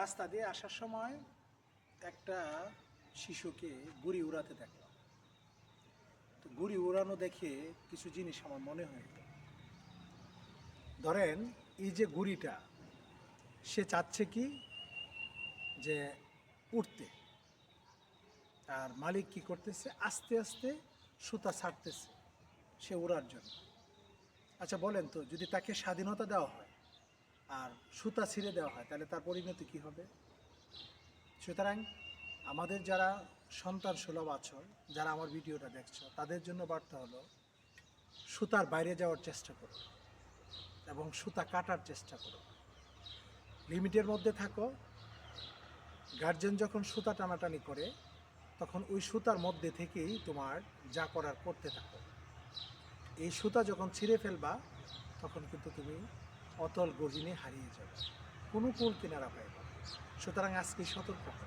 রাস্তা দিয়ে আসার সময় একটা শিশুকে গুড়ি উড়াতে দেখলাম। তো গুড়ি উড়ানো দেখে কিছু জিনিস আমার মনে হয়ে গেল। ধরেন এই যে গুড়িটা, সে চাচ্ছে কি যে উঠতে, আর মালিক কি করতেছে, আস্তে আস্তে সুতা ছাড়তেছে সে উড়ার জন্য। আচ্ছা বলেন তো, যদি তাকে স্বাধীনতা দেওয়া হয় আর সুতা ছিঁড়ে দেওয়া হয়, তাহলে তার পরিণতি কী হবে? সুতরাং আমাদের যারা সন্তান সুলভ আছো, যারা আমার ভিডিওটা দেখছো, তাদের জন্য বার্তা হলো, সুতার বাইরে যাওয়ার চেষ্টা করো এবং সুতা কাটার চেষ্টা করো। লিমিটের মধ্যে থাকো। গার্জেন যখন সুতা টানাটানি করে, তখন ওই সুতার মধ্যে থেকেই তোমার যা করার করতে থাকো। এই সুতা যখন ছিঁড়ে ফেলবা, তখন কিন্তু তুমি অতল গর্জিনে হারিয়ে যাবে, কোনো কুল কিনারা পাইবা। সুতরাং আজকে সতর্ক করো।